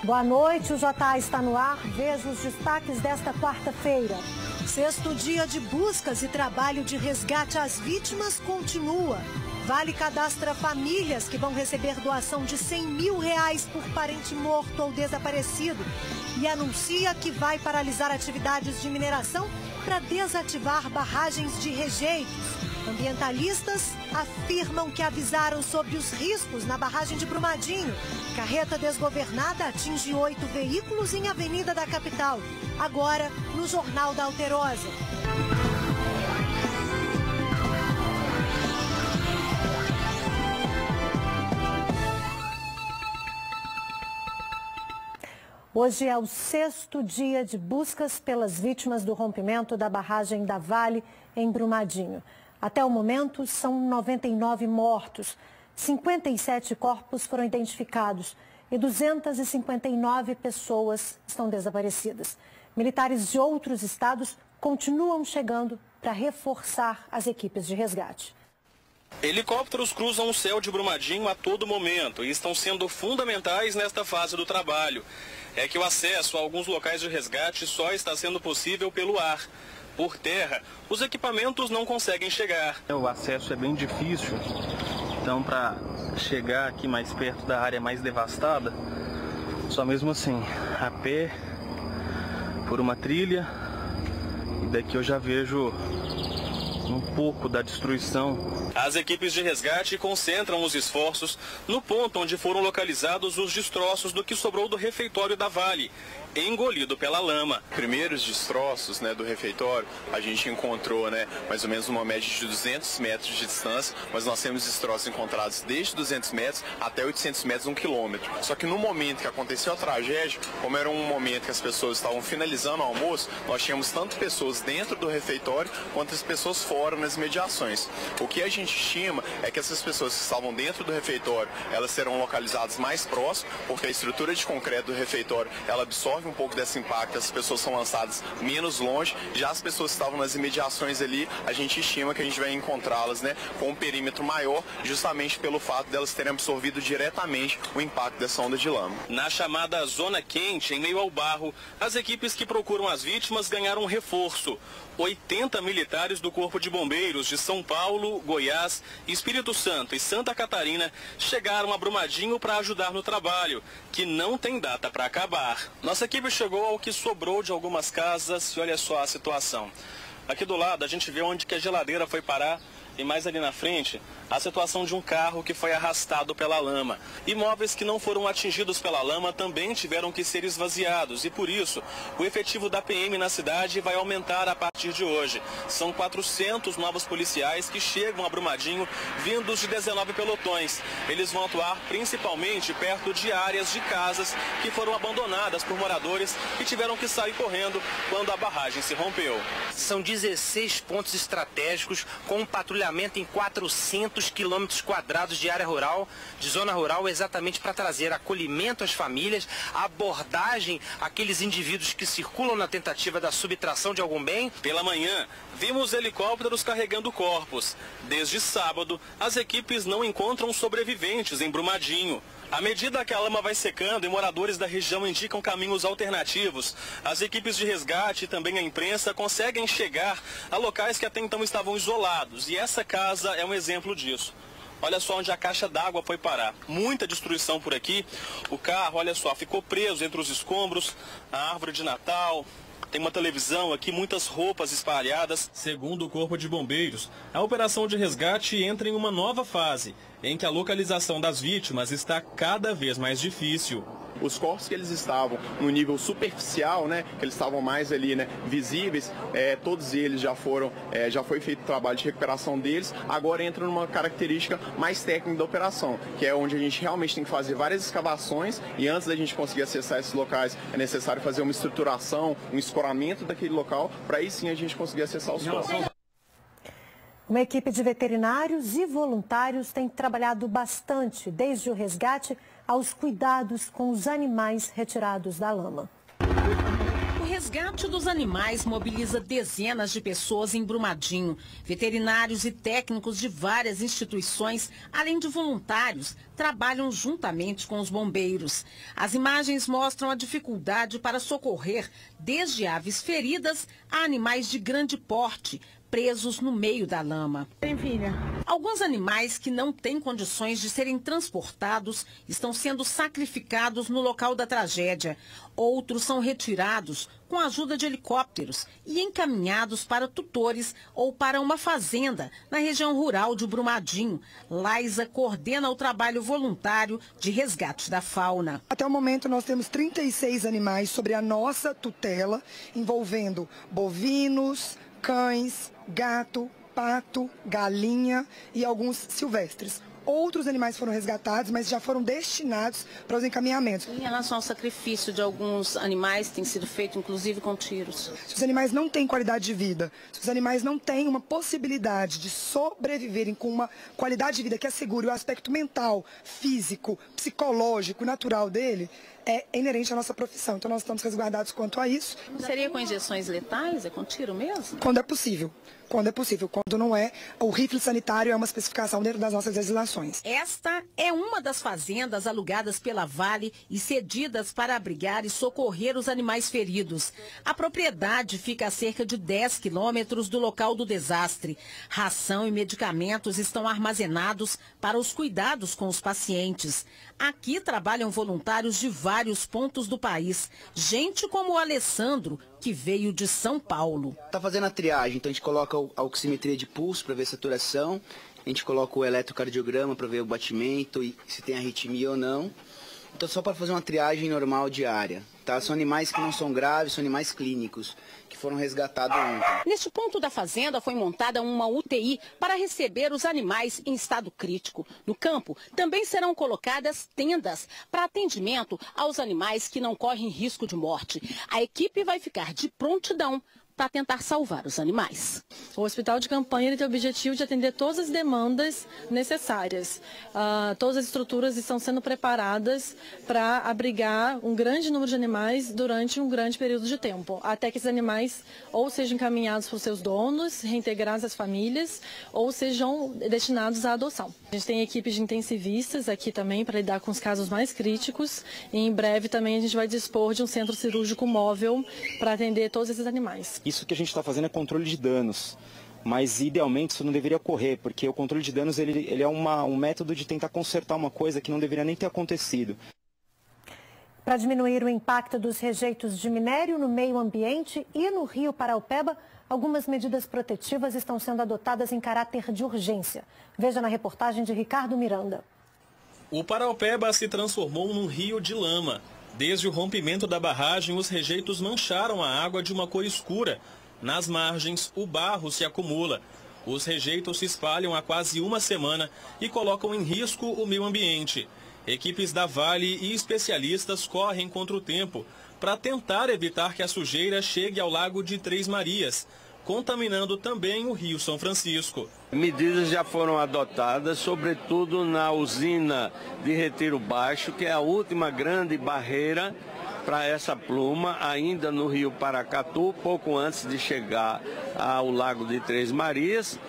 Boa noite, o JA está no ar. Veja os destaques desta quarta-feira. Sexto dia de buscas e trabalho de resgate às vítimas continua. Vale cadastra famílias que vão receber doação de R$100 mil por parente morto ou desaparecido e anuncia que vai paralisar atividades de mineração para desativar barragens de rejeitos. Ambientalistas afirmam que avisaram sobre os riscos na barragem de Brumadinho. Carreta desgovernada atinge 8 veículos em avenida da capital. Agora, no Jornal da Alterosa. Hoje é o sexto dia de buscas pelas vítimas do rompimento da barragem da Vale em Brumadinho. Até o momento, são 99 mortos, 57 corpos foram identificados e 259 pessoas estão desaparecidas. Militares de outros estados continuam chegando para reforçar as equipes de resgate. Helicópteros cruzam o céu de Brumadinho a todo momento e estão sendo fundamentais nesta fase do trabalho. É que o acesso a alguns locais de resgate só está sendo possível pelo ar. Por terra, os equipamentos não conseguem chegar. O acesso é bem difícil, então para chegar aqui mais perto da área mais devastada, só mesmo assim, a pé, por uma trilha, e daqui eu já vejo um pouco da destruição. As equipes de resgate concentram os esforços no ponto onde foram localizados os destroços do que sobrou do refeitório da Vale, engolido pela lama. Primeiros destroços, do refeitório, a gente encontrou, mais ou menos uma média de 200 metros de distância, mas nós temos destroços encontrados desde 200 metros até 800 metros, 1 quilômetro. Só que no momento que aconteceu a tragédia, como era um momento que as pessoas estavam finalizando o almoço, nós tínhamos tanto pessoas dentro do refeitório quanto as pessoas fora nas mediações. O que a gente estima é que essas pessoas que estavam dentro do refeitório, elas serão localizadas mais próximo, porque a estrutura de concreto do refeitório, ela absorve um pouco desse impacto, as pessoas são lançadas menos longe, já as pessoas que estavam nas imediações ali, a gente estima que a gente vai encontrá-las com um perímetro maior, justamente pelo fato delas terem absorvido diretamente o impacto dessa onda de lama. Na chamada zona quente, em meio ao barro, as equipes que procuram as vítimas ganharam um reforço. 80 militares do Corpo de Bombeiros de São Paulo, Goiás, Espírito Santo e Santa Catarina chegaram a Brumadinho para ajudar no trabalho, que não tem data para acabar. Nossa equipe chegou ao que sobrou de algumas casas e olha só a situação. Aqui do lado a gente vê onde que a geladeira foi parar e mais ali na frente a situação de um carro que foi arrastado pela lama. Imóveis que não foram atingidos pela lama também tiveram que ser esvaziados e por isso o efetivo da PM na cidade vai aumentar a partir de hoje. São 400 novos policiais que chegam a Brumadinho vindos de 19 pelotões. Eles vão atuar principalmente perto de áreas de casas que foram abandonadas por moradores que tiveram que sair correndo quando a barragem se rompeu. São 16 pontos estratégicos com um patrulhamento em 400 quilômetros quadrados de área rural, de zona rural, exatamente para trazer acolhimento às famílias, abordagem àqueles indivíduos que circulam na tentativa da subtração de algum bem. Pela manhã, vimos helicópteros carregando corpos. Desde sábado, as equipes não encontram sobreviventes em Brumadinho. À medida que a lama vai secando e moradores da região indicam caminhos alternativos, as equipes de resgate e também a imprensa conseguem chegar a locais que até então estavam isolados. E essa casa é um exemplo disso. Olha só onde a caixa d'água foi parar. Muita destruição por aqui. O carro, olha só, ficou preso entre os escombros, a árvore de Natal. Tem uma televisão aqui, muitas roupas espalhadas. Segundo o Corpo de Bombeiros, a operação de resgate entra em uma nova fase, em que a localização das vítimas está cada vez mais difícil. Os corpos que eles estavam no nível superficial, que eles estavam mais ali, visíveis, todos eles já foi feito o trabalho de recuperação deles. Agora entra numa característica mais técnica da operação, que é onde a gente realmente tem que fazer várias escavações e antes da gente conseguir acessar esses locais é necessário fazer uma estruturação, um escoramento daquele local, para aí sim a gente conseguir acessar os corpos. Uma equipe de veterinários e voluntários tem trabalhado bastante, desde o resgate aos cuidados com os animais retirados da lama. O resgate dos animais mobiliza dezenas de pessoas em Brumadinho. Veterinários e técnicos de várias instituições, além de voluntários, trabalham juntamente com os bombeiros. As imagens mostram a dificuldade para socorrer desde aves feridas a animais de grande porte, presos no meio da lama. Tem filha. Alguns animais que não têm condições de serem transportados estão sendo sacrificados no local da tragédia. Outros são retirados com a ajuda de helicópteros e encaminhados para tutores ou para uma fazenda na região rural de Brumadinho. Laisa coordena o trabalho voluntário de resgate da fauna. Até o momento nós temos 36 animais sobre a nossa tutela, envolvendo bovinos, cães, gato, pato, galinha e alguns silvestres. Outros animais foram resgatados, mas já foram destinados para os encaminhamentos. Em relação ao sacrifício de alguns animais, tem sido feito inclusive com tiros. Se os animais não têm qualidade de vida, se os animais não têm uma possibilidade de sobreviverem com uma qualidade de vida que assegure o aspecto mental, físico, psicológico, natural dele, é inerente à nossa profissão. Então nós estamos resguardados quanto a isso. Seria com injeções letais? É com tiro mesmo? Quando é possível. Quando é possível. Quando não é, o rifle sanitário é uma especificação dentro das nossas legislações. Esta é uma das fazendas alugadas pela Vale e cedidas para abrigar e socorrer os animais feridos. A propriedade fica a cerca de 10 quilômetros do local do desastre. Ração e medicamentos estão armazenados para os cuidados com os pacientes. Aqui trabalham voluntários de vários pontos do país. Gente como o Alessandro, que veio de São Paulo. Está fazendo a triagem, então a gente coloca a oximetria de pulso para ver a saturação, a gente coloca o eletrocardiograma para ver o batimento e se tem arritmia ou não. Então só para fazer uma triagem normal diária. Tá? São animais que não são graves, são animais clínicos, que foram resgatados ontem. Neste ponto da fazenda foi montada uma UTI para receber os animais em estado crítico. No campo também serão colocadas tendas para atendimento aos animais que não correm risco de morte. A equipe vai ficar de prontidão para tentar salvar os animais. O hospital de campanha ele tem o objetivo de atender todas as demandas necessárias. Todas as estruturas estão sendo preparadas para abrigar um grande número de animais durante um grande período de tempo, até que esses animais ou sejam encaminhados para os seus donos, reintegrados às famílias, ou sejam destinados à adoção. A gente tem equipes de intensivistas aqui também para lidar com os casos mais críticos e em breve também a gente vai dispor de um centro cirúrgico móvel para atender todos esses animais. Isso que a gente está fazendo é controle de danos, mas idealmente isso não deveria ocorrer, porque o controle de danos ele é um método de tentar consertar uma coisa que não deveria nem ter acontecido. Para diminuir o impacto dos rejeitos de minério no meio ambiente e no rio Paraopeba, algumas medidas protetivas estão sendo adotadas em caráter de urgência. Veja na reportagem de Ricardo Miranda. O Paraopeba se transformou num rio de lama. Desde o rompimento da barragem, os rejeitos mancharam a água de uma cor escura. Nas margens, o barro se acumula. Os rejeitos se espalham há quase uma semana e colocam em risco o meio ambiente. Equipes da Vale e especialistas correm contra o tempo para tentar evitar que a sujeira chegue ao Lago de Três Marias, contaminando também o Rio São Francisco. Medidas já foram adotadas, sobretudo na usina de Retiro Baixo, que é a última grande barreira para essa pluma, ainda no Rio Paracatu, pouco antes de chegar ao Lago de Três Marias.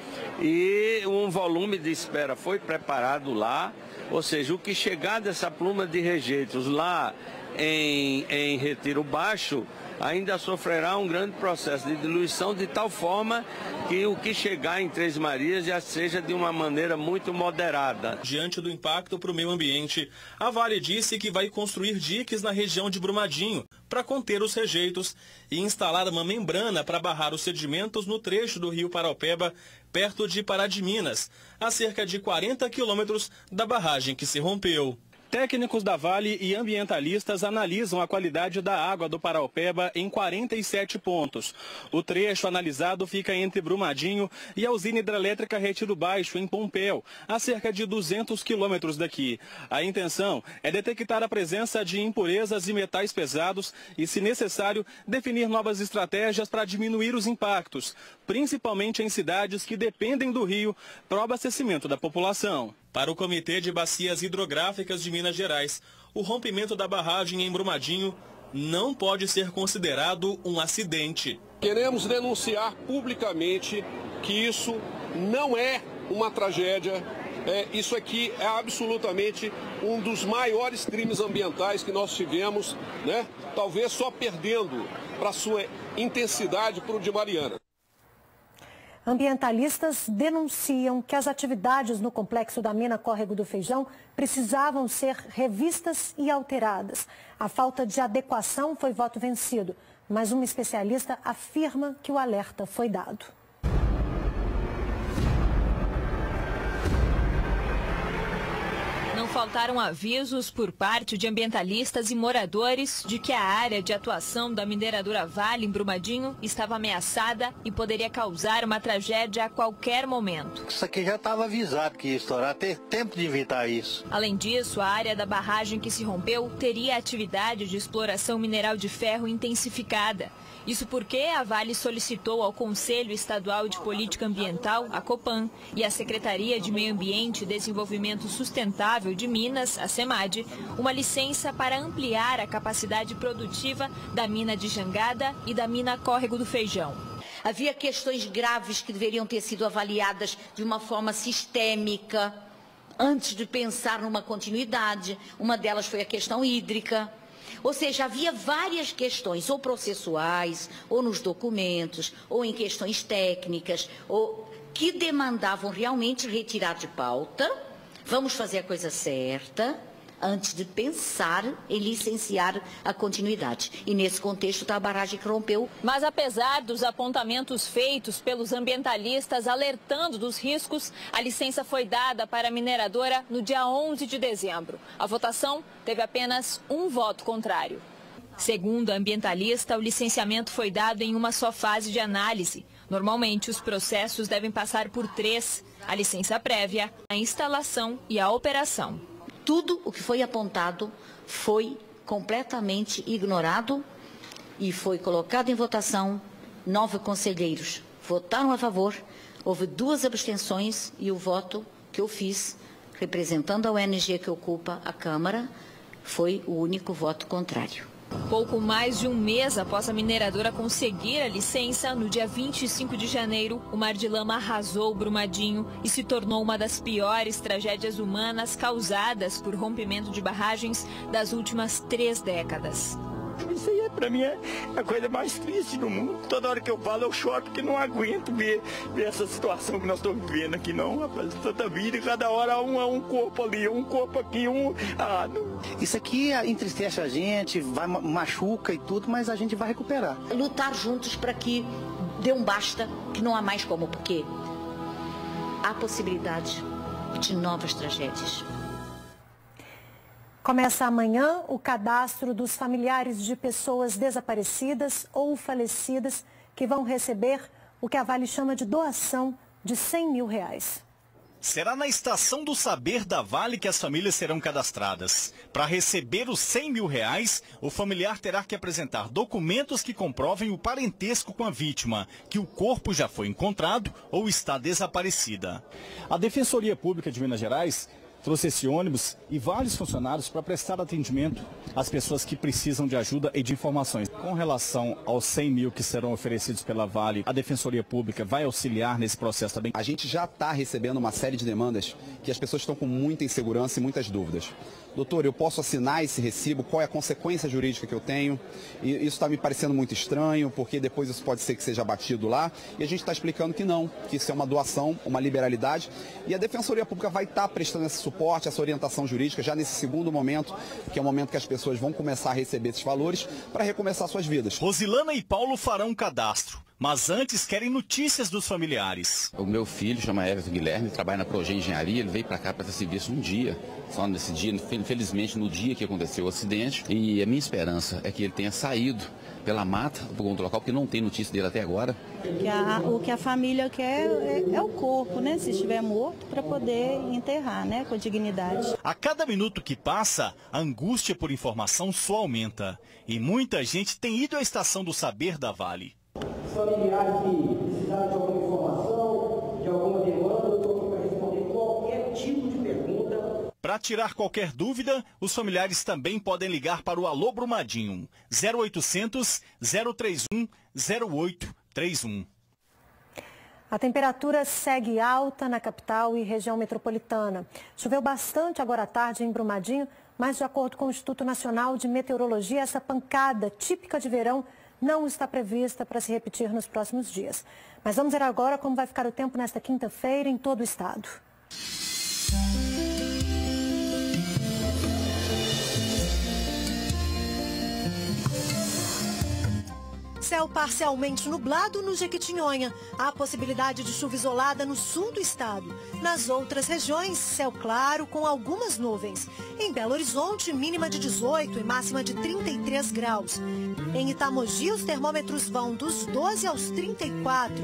E um volume de espera foi preparado lá, ou seja, o que chegar dessa pluma de rejeitos lá em Retiro Baixo ainda sofrerá um grande processo de diluição, de tal forma que o que chegar em Três Marias já seja de uma maneira muito moderada. Diante do impacto para o meio ambiente, a Vale disse que vai construir diques na região de Brumadinho para conter os rejeitos e instalar uma membrana para barrar os sedimentos no trecho do rio Paraopeba, perto de Pará de Minas, a cerca de 40 quilômetros da barragem que se rompeu. Técnicos da Vale e ambientalistas analisam a qualidade da água do Paraopeba em 47 pontos. O trecho analisado fica entre Brumadinho e a usina hidrelétrica Retiro Baixo, em Pompéu, a cerca de 200 quilômetros daqui. A intenção é detectar a presença de impurezas e metais pesados e, se necessário, definir novas estratégias para diminuir os impactos, principalmente em cidades que dependem do rio para o abastecimento da população. Para o Comitê de Bacias Hidrográficas de Minas Gerais, o rompimento da barragem em Brumadinho não pode ser considerado um acidente. Queremos denunciar publicamente que isso não é uma tragédia. Isso aqui é absolutamente um dos maiores crimes ambientais que nós tivemos, né? Talvez só perdendo para sua intensidade para o de Mariana. Ambientalistas denunciam que as atividades no complexo da mina Córrego do Feijão precisavam ser revistas e alteradas. A falta de adequação foi voto vencido, mas um especialista afirma que o alerta foi dado. Não faltaram avisos por parte de ambientalistas e moradores de que a área de atuação da mineradora Vale, em Brumadinho, estava ameaçada e poderia causar uma tragédia a qualquer momento. Isso aqui já estava avisado que ia estourar, ter tempo de evitar isso. Além disso, a área da barragem que se rompeu teria atividade de exploração mineral de ferro intensificada. Isso porque a Vale solicitou ao Conselho Estadual de Política Ambiental, a Copan, e à Secretaria de Meio Ambiente e Desenvolvimento Sustentável de Minas, a SEMAD, uma licença para ampliar a capacidade produtiva da mina de Jangada e da mina Córrego do Feijão. Havia questões graves que deveriam ter sido avaliadas de uma forma sistêmica, antes de pensar numa continuidade. Uma delas foi a questão hídrica. Ou seja, havia várias questões, ou processuais, ou nos documentos, ou em questões técnicas, ou que demandavam realmente retirar de pauta. Vamos fazer a coisa certa antes de pensar em licenciar a continuidade. E nesse contexto está a barragem que rompeu. Mas apesar dos apontamentos feitos pelos ambientalistas alertando dos riscos, a licença foi dada para a mineradora no dia 11 de dezembro. A votação teve apenas um voto contrário. Segundo a ambientalista, o licenciamento foi dado em uma só fase de análise. Normalmente, os processos devem passar por 3: a licença prévia, a instalação e a operação. Tudo o que foi apontado foi completamente ignorado e foi colocado em votação. 9 conselheiros votaram a favor, houve 2 abstenções e o voto que eu fiz, representando a ONG que ocupa a Câmara, foi o único voto contrário. Pouco mais de um mês após a mineradora conseguir a licença, no dia 25 de janeiro, o mar de lama arrasou Brumadinho e se tornou uma das piores tragédias humanas causadas por rompimento de barragens das últimas 3 décadas. Isso aí, pra mim, é a coisa mais triste do mundo. Toda hora que eu falo, eu choro porque não aguento ver essa situação que nós estamos vivendo aqui, não, rapaz. Tanta vida, cada hora um corpo ali, um corpo aqui, não. Isso aqui entristece a gente, machuca e tudo, mas a gente vai recuperar. Lutar juntos para que dê um basta, que não há mais como, porque há possibilidade de novas tragédias. Começa amanhã o cadastro dos familiares de pessoas desaparecidas ou falecidas que vão receber o que a Vale chama de doação de R$100 mil. Será na Estação do Saber da Vale que as famílias serão cadastradas. Para receber os R$100 mil, o familiar terá que apresentar documentos que comprovem o parentesco com a vítima, que o corpo já foi encontrado ou está desaparecida. A Defensoria Pública de Minas Gerais trouxe esse ônibus e vários funcionários para prestar atendimento às pessoas que precisam de ajuda e de informações. Com relação aos 100 mil que serão oferecidos pela Vale, a Defensoria Pública vai auxiliar nesse processo também? A gente já está recebendo uma série de demandas que as pessoas estão com muita insegurança e muitas dúvidas. Doutor, eu posso assinar esse recibo? Qual é a consequência jurídica que eu tenho? E isso está me parecendo muito estranho, porque depois isso pode ser que seja abatido lá. E a gente está explicando que não, que isso é uma doação, uma liberalidade. E a Defensoria Pública vai estar prestando esse suporte, essa orientação jurídica, já nesse segundo momento, que é o momento que as pessoas vão começar a receber esses valores para recomeçar suas vidas. Rosilana e Paulo farão um cadastro, mas antes querem notícias dos familiares. O meu filho chama Everton Guilherme, trabalha na Progen Engenharia, ele veio para cá para ter serviço um dia, só nesse dia, infelizmente no dia que aconteceu o acidente, e a minha esperança é que ele tenha saído pela mata, por conta do local, porque não tem notícia dele até agora. O que a família quer é o corpo, né? Se estiver morto, para poder enterrar, né? Com dignidade. A cada minuto que passa, a angústia por informação só aumenta. E muita gente tem ido à Estação do Saber da Vale. Familiares que precisaram de alguma informação, de alguma demanda, eu estou aqui para responder qualquer tipo de pergunta. Para Para tirar qualquer dúvida, os familiares também podem ligar para o Alô Brumadinho, 0800 031 0831. A temperatura segue alta na capital e região metropolitana. Choveu bastante agora à tarde em Brumadinho, mas de acordo com o Instituto Nacional de Meteorologia, essa pancada típica de verão não está prevista para se repetir nos próximos dias. Mas vamos ver agora como vai ficar o tempo nesta quinta-feira em todo o estado. Céu parcialmente nublado no Jequitinhonha. Há possibilidade de chuva isolada no sul do estado. Nas outras regiões, céu claro com algumas nuvens. Em Belo Horizonte, mínima de 18 e máxima de 33 graus. Em Itamogi, os termômetros vão dos 12 aos 34.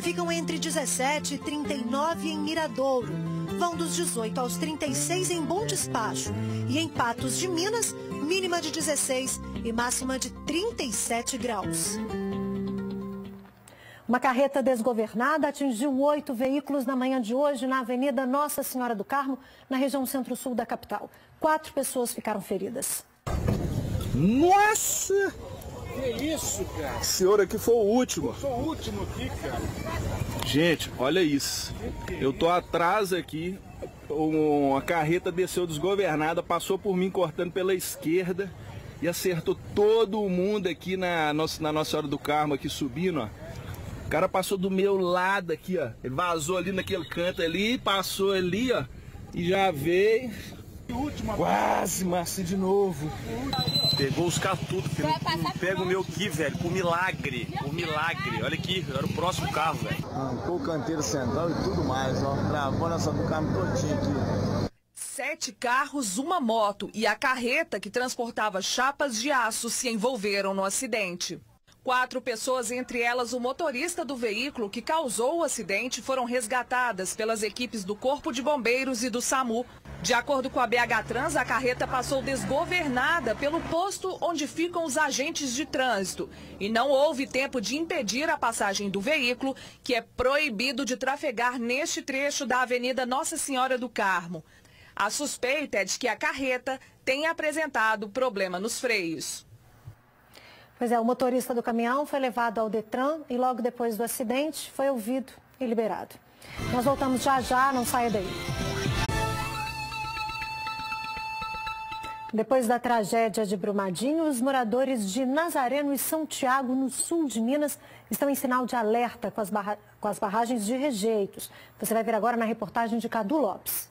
Ficam entre 17 e 39 em Miradouro. Vão dos 18 aos 36 em Bom Despacho. E em Patos de Minas, mínima de 16 e máxima de 37 graus. Uma carreta desgovernada atingiu 8 veículos na manhã de hoje na Avenida Nossa Senhora do Carmo, na região centro-sul da capital. 4 pessoas ficaram feridas. Nossa! Que isso, cara? O senhor aqui foi o último. Eu sou o último aqui, cara. Gente, olha isso. Eu tô atrás aqui. Uma carreta desceu desgovernada, passou por mim cortando pela esquerda e acertou todo mundo aqui na Nossa Senhora do Carmo, aqui subindo, ó. O cara passou do meu lado aqui, ó. Ele vazou ali naquele canto ali, passou ali, ó. E já veio. Quase, Márcio, de novo. Pegou os carros tudo, filho. Não pega o meu aqui, velho. Por milagre. Por milagre. Olha aqui, era o próximo carro, velho. Arrancou o canteiro central e tudo mais, ó. Travou nessa do carro todinho aqui. 7 carros, uma moto e a carreta que transportava chapas de aço se envolveram no acidente. 4 pessoas, entre elas o motorista do veículo que causou o acidente, foram resgatadas pelas equipes do Corpo de Bombeiros e do SAMU. De acordo com a BH Trans, a carreta passou desgovernada pelo posto onde ficam os agentes de trânsito. E não houve tempo de impedir a passagem do veículo, que é proibido de trafegar neste trecho da Avenida Nossa Senhora do Carmo. A suspeita é de que a carreta tenha apresentado problema nos freios. Pois é, o motorista do caminhão foi levado ao Detran e logo depois do acidente foi ouvido e liberado. Nós voltamos já, não saia daí. Depois da tragédia de Brumadinho, os moradores de Nazareno e São Tiago, no sul de Minas, estão em sinal de alerta com as barragens de rejeitos. Você vai ver agora na reportagem de Cadu Lopes.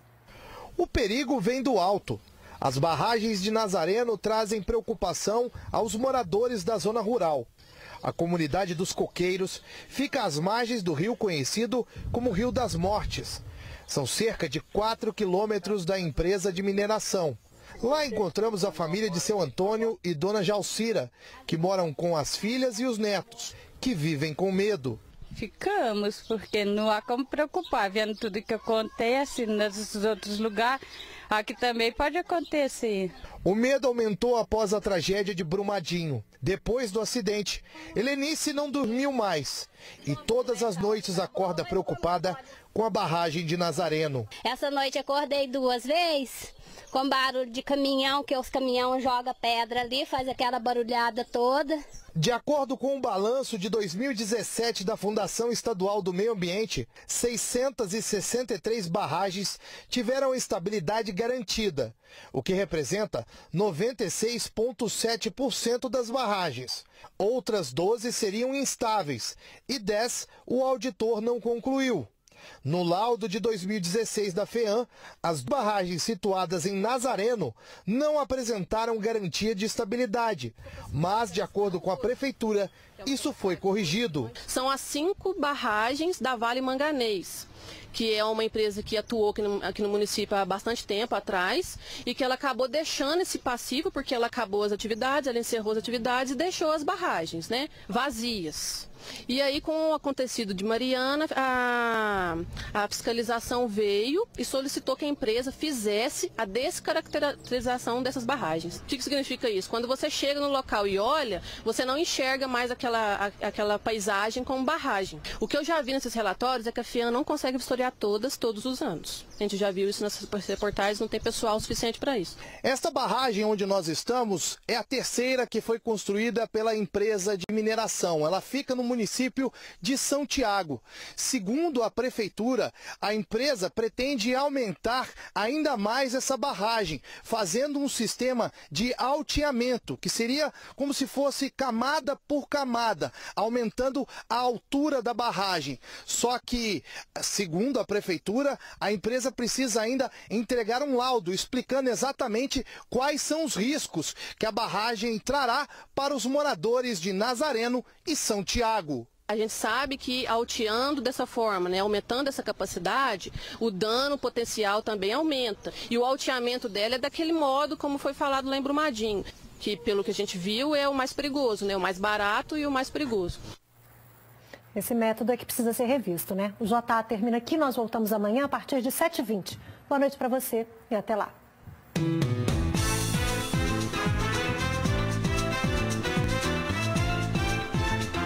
O perigo vem do alto. As barragens de Nazareno trazem preocupação aos moradores da zona rural. A comunidade dos Coqueiros fica às margens do rio conhecido como Rio das Mortes. São cerca de 4 quilômetros da empresa de mineração. Lá encontramos a família de seu Antônio e dona Jalcira, que moram com as filhas e os netos, que vivem com medo. Ficamos, porque não há como preocupar, vendo tudo que acontece nesses outros lugares, aqui também pode acontecer. O medo aumentou após a tragédia de Brumadinho. Depois do acidente, Helenice não dormiu mais e todas as noites acorda preocupada com a barragem de Nazareno. Essa noite acordei 2 vezes com barulho de caminhão, que os caminhões jogam pedra ali, faz aquela barulhada toda. De acordo com o balanço de 2017 da Fundação Estadual do Meio Ambiente, 663 barragens tiveram estabilidade garantida, o que representa 96,7% das barragens. Outras 12 seriam instáveis e 10 o auditor não concluiu. No laudo de 2016 da FEAM, as barragens situadas em Nazareno não apresentaram garantia de estabilidade, mas, de acordo com a Prefeitura, isso foi corrigido. São as 5 barragens da Vale Manganês, que é uma empresa que atuou aqui no município há bastante tempo atrás e que ela acabou deixando esse passivo porque ela acabou as atividades, ela encerrou as atividades e deixou as barragens, né, vazias. E aí, com o acontecido de Mariana, a fiscalização veio e solicitou que a empresa fizesse a descaracterização dessas barragens. O que significa isso? Quando você chega no local e olha, você não enxerga mais aquela paisagem como barragem. O que eu já vi nesses relatórios é que a FEAM não consegue consegue vistoriar todos os anos. A gente já viu isso nessas reportagens, não tem pessoal suficiente para isso. Esta barragem onde nós estamos é a terceira que foi construída pela empresa de mineração. Ela fica no município de São Tiago. Segundo a prefeitura, a empresa pretende aumentar ainda mais essa barragem, fazendo um sistema de alteamento, que seria como se fosse camada por camada, aumentando a altura da barragem. Só que, segundo a prefeitura, a empresa precisa ainda entregar um laudo explicando exatamente quais são os riscos que a barragem trará para os moradores de Nazareno e São Tiago. A gente sabe que alteando dessa forma, né, aumentando essa capacidade, o dano potencial também aumenta. E o alteamento dela é daquele modo como foi falado lá em Brumadinho, que pelo que a gente viu é o mais perigoso, né, o mais barato e o mais perigoso. Esse método é que precisa ser revisto, né? O JA termina aqui, nós voltamos amanhã a partir de 7h20. Boa noite para você e até lá.